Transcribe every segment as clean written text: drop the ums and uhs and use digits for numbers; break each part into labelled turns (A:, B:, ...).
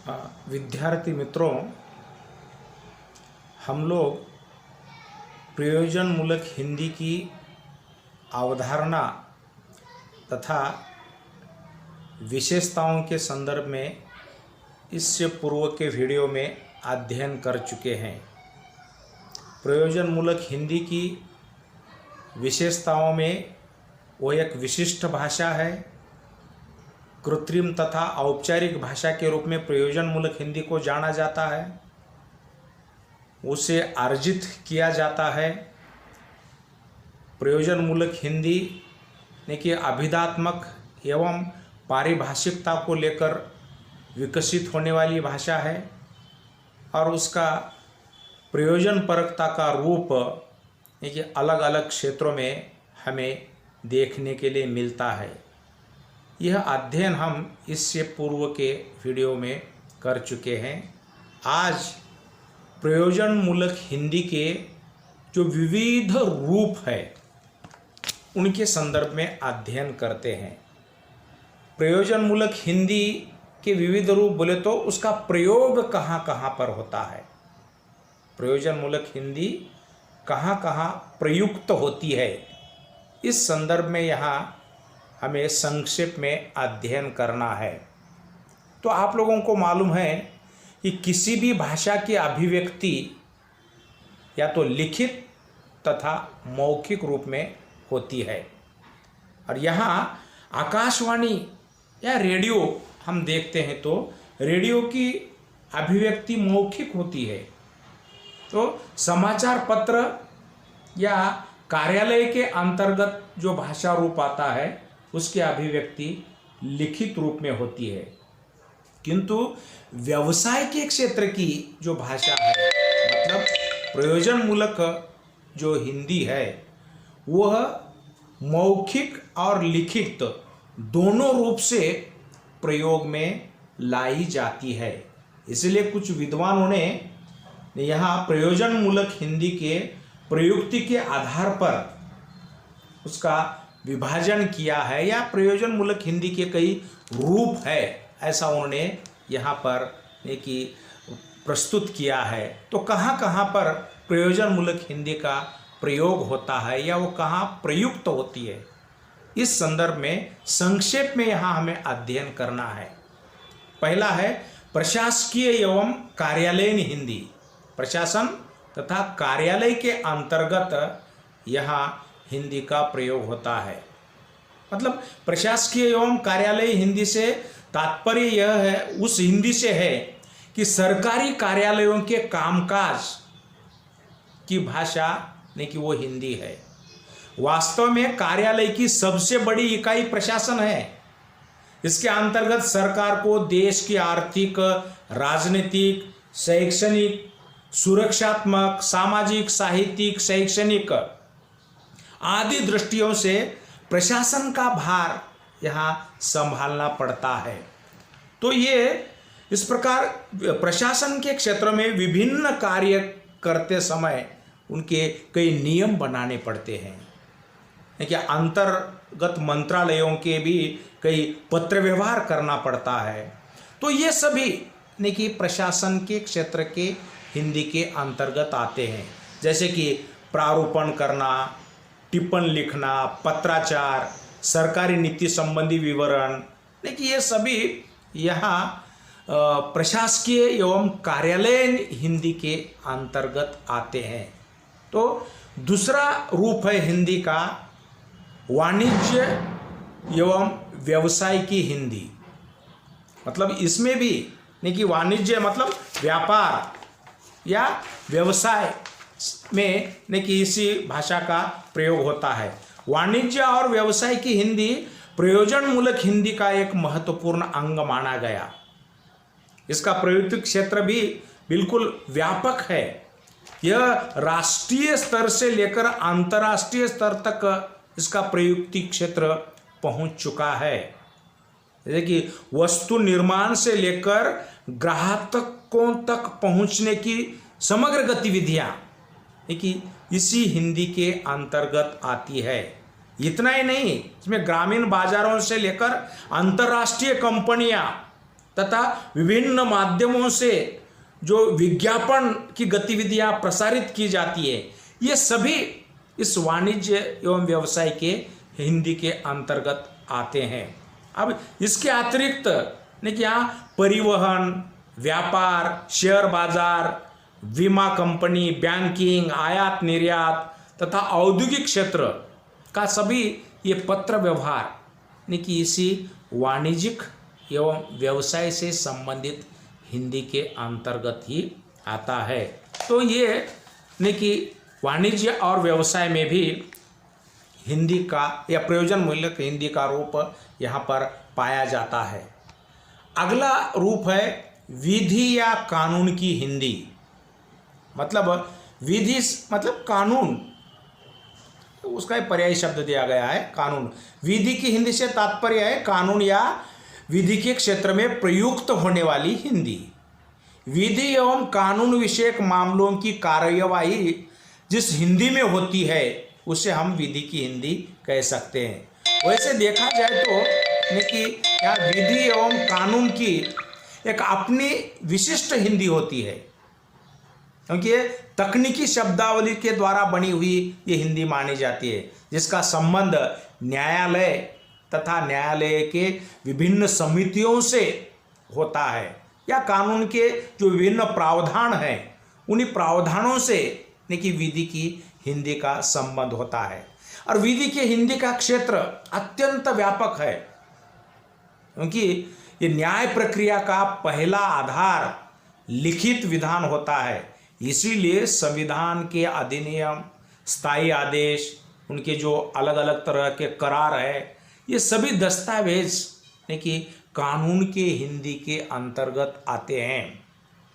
A: विद्यार्थी मित्रों, हम लोग प्रयोजनमूलक हिंदी की अवधारणा तथा विशेषताओं के संदर्भ में इससे पूर्व के वीडियो में अध्ययन कर चुके हैं। प्रयोजनमूलक हिंदी की विशेषताओं में वो एक विशिष्ट भाषा है। कृत्रिम तथा औपचारिक भाषा के रूप में प्रयोजनमूलक हिंदी को जाना जाता है। उसे अर्जित किया जाता है। प्रयोजनमूलक हिंदी ने कि अभिधात्मक एवं पारिभाषिकता को लेकर विकसित होने वाली भाषा है और उसका प्रयोजनपरकता का रूप कि अलग अलग क्षेत्रों में हमें देखने के लिए मिलता है। यह अध्ययन हम इससे पूर्व के वीडियो में कर चुके हैं। आज प्रयोजनमूलक हिंदी के जो विविध रूप है उनके संदर्भ में अध्ययन करते हैं। प्रयोजनमूलक हिंदी के विविध रूप बोले तो उसका प्रयोग कहाँ कहाँ पर होता है, प्रयोजनमूलक हिंदी कहाँ कहाँ प्रयुक्त होती है, इस संदर्भ में यहाँ हमें संक्षेप में अध्ययन करना है। तो आप लोगों को मालूम है कि किसी भी भाषा की अभिव्यक्ति या तो लिखित तथा मौखिक रूप में होती है और यहाँ आकाशवाणी या रेडियो हम देखते हैं तो रेडियो की अभिव्यक्ति मौखिक होती है। तो समाचार पत्र या कार्यालय के अंतर्गत जो भाषा रूप आता है उसकी अभिव्यक्ति लिखित रूप में होती है, किंतु व्यवसाय के क्षेत्र की जो भाषा है मतलब प्रयोजनमूलक जो हिंदी है वह मौखिक और लिखित दोनों रूप से प्रयोग में लाई जाती है। इसलिए कुछ विद्वानों ने यहाँ प्रयोजनमूलक हिंदी के प्रयुक्ति के आधार पर उसका विभाजन किया है या प्रयोजनमूलक हिंदी के कई रूप है, ऐसा उन्होंने यहाँ पर कि प्रस्तुत किया है। तो कहाँ कहाँ पर प्रयोजनमूलक हिंदी का प्रयोग होता है या वो कहाँ प्रयुक्त होती है, इस संदर्भ में संक्षेप में यहाँ हमें अध्ययन करना है। पहला है प्रशासकीय एवं कार्यालयीन हिंदी। प्रशासन तथा कार्यालय के अंतर्गत यहाँ हिंदी का प्रयोग होता है। मतलब प्रशासकीय एवं कार्यालयीन हिंदी से तात्पर्य यह है, उस हिंदी से है कि सरकारी कार्यालयों के कामकाज की भाषा नहीं कि वो हिंदी है। वास्तव में कार्यालय की सबसे बड़ी इकाई प्रशासन है। इसके अंतर्गत सरकार को देश की आर्थिक, राजनीतिक, शैक्षणिक, सुरक्षात्मक, सामाजिक, साहित्यिक, शैक्षणिक आदि दृष्टियों से प्रशासन का भार यहाँ संभालना पड़ता है। तो ये इस प्रकार प्रशासन के क्षेत्र में विभिन्न कार्य करते समय उनके कई नियम बनाने पड़ते हैं। क्या अंतर्गत मंत्रालयों के भी कई पत्र व्यवहार करना पड़ता है। तो ये सभी नहीं कि प्रशासन के क्षेत्र के हिंदी के अंतर्गत आते हैं, जैसे कि प्रारूपण करना, टिप्पण लिखना, पत्राचार, सरकारी नीति संबंधी विवरण, देखिए ये सभी यहाँ प्रशासकीय एवं कार्यालयीन हिंदी के अंतर्गत आते हैं। तो दूसरा रूप है हिंदी का वाणिज्य एवं व्यवसाय की हिंदी। मतलब इसमें भी नहीं कि वाणिज्य मतलब व्यापार या व्यवसाय में नहीं कि इसी भाषा का प्रयोग होता है। वाणिज्य और व्यवसाय की हिंदी प्रयोजनमूलक हिंदी का एक महत्वपूर्ण अंग माना गया। इसका प्रयुक्त क्षेत्र भी बिल्कुल व्यापक है। यह राष्ट्रीय स्तर से लेकर अंतर्राष्ट्रीय स्तर तक इसका प्रयुक्ति क्षेत्र पहुंच चुका है। जैसे कि वस्तु निर्माण से लेकर ग्राहकों तक पहुंचने की समग्र गतिविधियां कि इसी हिंदी के अंतर्गत आती है। इतना ही नहीं, इसमें ग्रामीण बाजारों से लेकर अंतर्राष्ट्रीय कंपनियां तथा विभिन्न माध्यमों से जो विज्ञापन की गतिविधियां प्रसारित की जाती है, ये सभी इस वाणिज्य एवं व्यवसाय के हिंदी के अंतर्गत आते हैं। अब इसके अतिरिक्त देखिए यहाँ परिवहन, व्यापार, शेयर बाजार, बीमा कंपनी, बैंकिंग, आयात निर्यात तथा औद्योगिक क्षेत्र का सभी ये पत्र व्यवहार यानी कि इसी वाणिज्यिक एवं व्यवसाय से संबंधित हिंदी के अंतर्गत ही आता है। तो ये यानी कि वाणिज्य और व्यवसाय में भी हिंदी का या प्रयोजन मूलक हिंदी का रूप यहाँ पर पाया जाता है। अगला रूप है विधि या कानून की हिंदी। मतलब विधि मतलब कानून, उसका एक पर्यायी शब्द दिया गया है कानून। विधि की हिंदी से तात्पर्य है कानून या विधि के क्षेत्र में प्रयुक्त होने वाली हिंदी। विधि एवं कानून विषयक मामलों की कार्यवाही जिस हिंदी में होती है उसे हम विधि की हिंदी कह सकते हैं। वैसे देखा जाए तो कि क्या विधि एवं कानून की एक अपनी विशिष्ट हिंदी होती है, क्योंकि ये तकनीकी शब्दावली के द्वारा बनी हुई ये हिंदी मानी जाती है, जिसका संबंध न्यायालय तथा न्यायालय के विभिन्न समितियों से होता है, या कानून के जो विभिन्न प्रावधान हैं उन्हीं प्रावधानों से कि विधि की हिंदी का संबंध होता है। और विधि के हिंदी का क्षेत्र अत्यंत व्यापक है, क्योंकि ये न्याय प्रक्रिया का पहला आधार लिखित विधान होता है। इसीलिए संविधान के अधिनियम, स्थायी आदेश, उनके जो अलग अलग तरह के करार है, ये सभी दस्तावेज कि कानून के हिंदी के अंतर्गत आते हैं।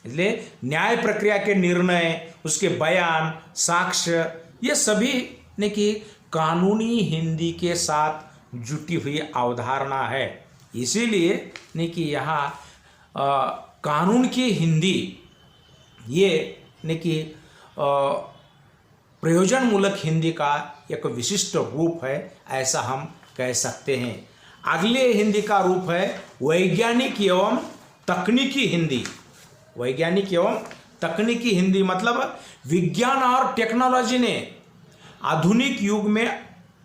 A: इसलिए न्याय प्रक्रिया के निर्णय, उसके बयान, साक्ष्य, ये सभी ने कि कानूनी हिंदी के साथ जुटी हुई अवधारणा है। इसीलिए ने कि यहाँ कानून की हिंदी ये ने कि प्रयोजन मूलक हिंदी का एक विशिष्ट रूप है, ऐसा हम कह सकते हैं। अगले हिंदी का रूप है वैज्ञानिक एवं तकनीकी हिंदी। वैज्ञानिक एवं तकनीकी हिंदी मतलब विज्ञान और टेक्नोलॉजी ने आधुनिक युग में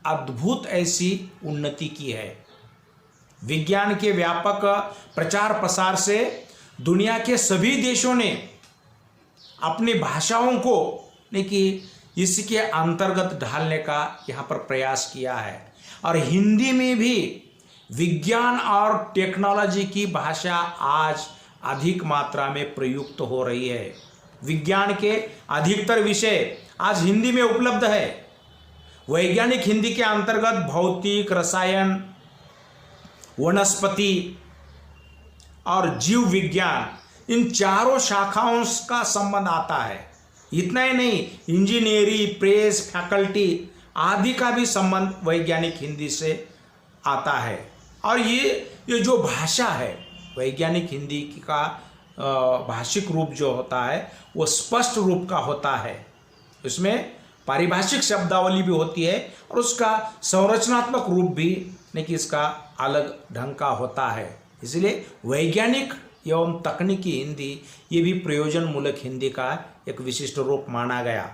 A: अद्भुत ऐसी उन्नति की है। विज्ञान के व्यापक प्रचार प्रसार से दुनिया के सभी देशों ने अपनी भाषाओं को कि इसके अंतर्गत ढालने का यहाँ पर प्रयास किया है। और हिंदी में भी विज्ञान और टेक्नोलॉजी की भाषा आज अधिक मात्रा में प्रयुक्त हो रही है। विज्ञान के अधिकतर विषय आज हिंदी में उपलब्ध है। वैज्ञानिक हिंदी के अंतर्गत भौतिक, रसायन, वनस्पति और जीव विज्ञान, इन चारों शाखाओं का संबंध आता है। इतना ही नहीं, इंजीनियरिंग, प्रेस, फैकल्टी आदि का भी संबंध वैज्ञानिक हिंदी से आता है। और ये जो भाषा है वैज्ञानिक हिंदी का भाषिक रूप जो होता है वो स्पष्ट रूप का होता है। इसमें पारिभाषिक शब्दावली भी होती है और उसका संरचनात्मक रूप भी कि इसका अलग ढंग का होता है। इसलिए वैज्ञानिक एवं तकनीकी हिंदी ये भी प्रयोजन मूलक हिंदी का एक विशिष्ट रूप माना गया।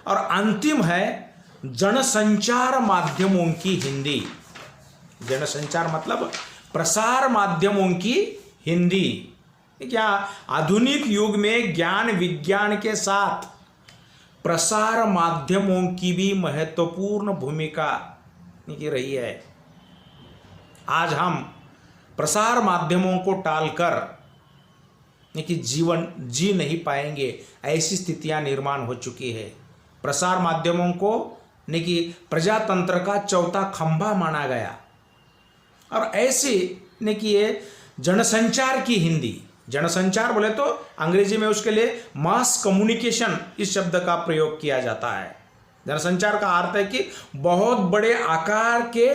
A: और अंतिम है जनसंचार माध्यमों की हिंदी। जनसंचार मतलब प्रसार माध्यमों की हिंदी। क्या आधुनिक युग में ज्ञान विज्ञान के साथ प्रसार माध्यमों की भी महत्वपूर्ण भूमिका रही है। आज हम प्रसार माध्यमों को टालकर कि जीवन जी नहीं पाएंगे, ऐसी स्थितियां निर्माण हो चुकी है। प्रसार माध्यमों को कि प्रजातंत्र का चौथा खंभा माना गया। और ऐसी कि ये जनसंचार की हिंदी, जनसंचार बोले तो अंग्रेजी में उसके लिए मास कम्युनिकेशन इस शब्द का प्रयोग किया जाता है। जनसंचार का अर्थ है कि बहुत बड़े आकार के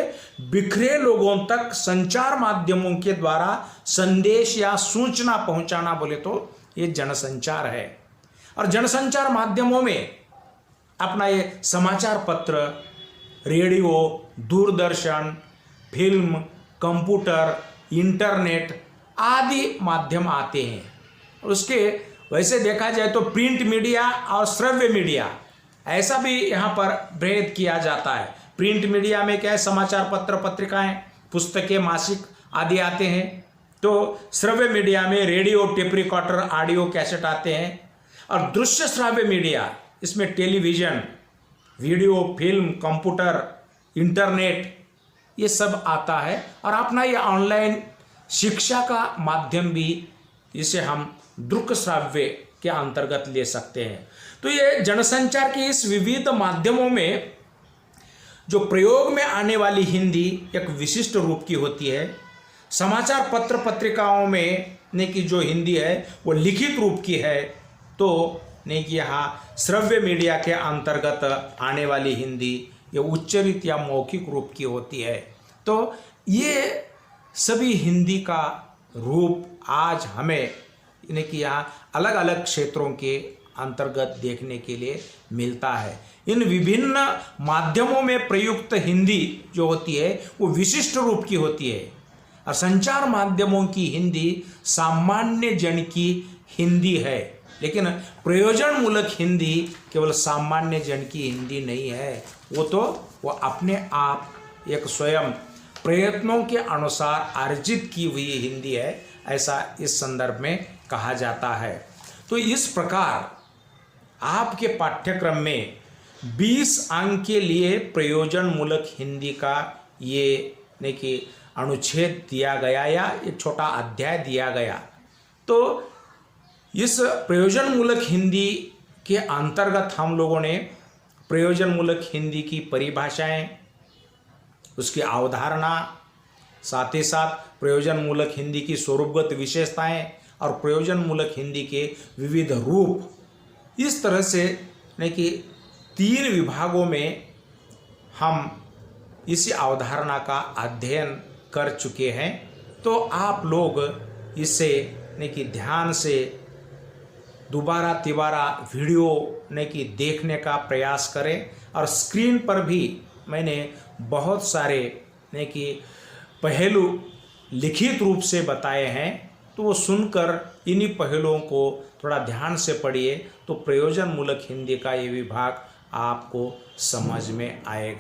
A: बिखरे लोगों तक संचार माध्यमों के द्वारा संदेश या सूचना पहुंचाना, बोले तो ये जनसंचार है। और जनसंचार माध्यमों में अपना ये समाचार पत्र, radio, Doordarshan, film, computer, internet आदि माध्यम आते हैं। उसके वैसे देखा जाए तो प्रिंट मीडिया और श्रव्य मीडिया ऐसा भी यहाँ पर भेद किया जाता है। प्रिंट मीडिया में क्या है, समाचार पत्र पत्रिकाएं, पुस्तकें, मासिक आदि आते हैं। तो श्रव्य मीडिया में radio, tape recorder, audio cassette आते हैं। और दृश्य श्राव्य मीडिया, इसमें television, video, film, computer, internet ये सब आता है। और अपना ये ऑनलाइन शिक्षा का माध्यम भी, इसे हम दृक् श्राव्य के अंतर्गत ले सकते हैं। तो ये जनसंचार के इस विविध माध्यमों में जो प्रयोग में आने वाली हिंदी एक विशिष्ट रूप की होती है। समाचार पत्र पत्रिकाओं में ने की जो हिंदी है वो लिखित रूप की है, तो ने कि यहाँ श्रव्य मीडिया के अंतर्गत आने वाली हिंदी ये उच्चरित या मौखिक रूप की होती है। तो ये सभी हिंदी का रूप आज हमें इन्हें कि यहाँ अलग अलग क्षेत्रों के अंतर्गत देखने के लिए मिलता है। इन विभिन्न माध्यमों में प्रयुक्त हिंदी जो होती है वो विशिष्ट रूप की होती है। और संचार माध्यमों की हिंदी सामान्य जन की हिंदी है, लेकिन प्रयोजन मूलक हिंदी केवल सामान्य जन की हिंदी नहीं है। वो अपने आप एक स्वयं प्रयत्नों के अनुसार अर्जित की हुई हिंदी है, ऐसा इस संदर्भ में कहा जाता है। तो इस प्रकार आपके पाठ्यक्रम में 20 अंक के लिए प्रयोजन मूलक हिंदी का ये ने कि अनुच्छेद दिया गया या एक छोटा अध्याय दिया गया। तो इस प्रयोजन मूलक हिंदी के अंतर्गत हम लोगों ने प्रयोजन मूलक हिंदी की परिभाषाएं, उसकी अवधारणा, साथ ही साथ प्रयोजन मूलक हिंदी की स्वरूपगत विशेषताएं और प्रयोजन मूलक हिंदी के विविध रूप, इस तरह से ने कि 3 विभागों में हम इसी अवधारणा का अध्ययन कर चुके हैं। तो आप लोग इसे ने कि ध्यान से दोबारा तिबारा वीडियो ने कि देखने का प्रयास करें। और स्क्रीन पर भी मैंने बहुत सारे ने कि पहलू लिखित रूप से बताए हैं, तो वो सुनकर इन्हीं पहलुओं को थोड़ा ध्यान से पढ़िए, तो प्रयोजन मूलक हिंदी का ये विभाग आपको समझ में आएगा।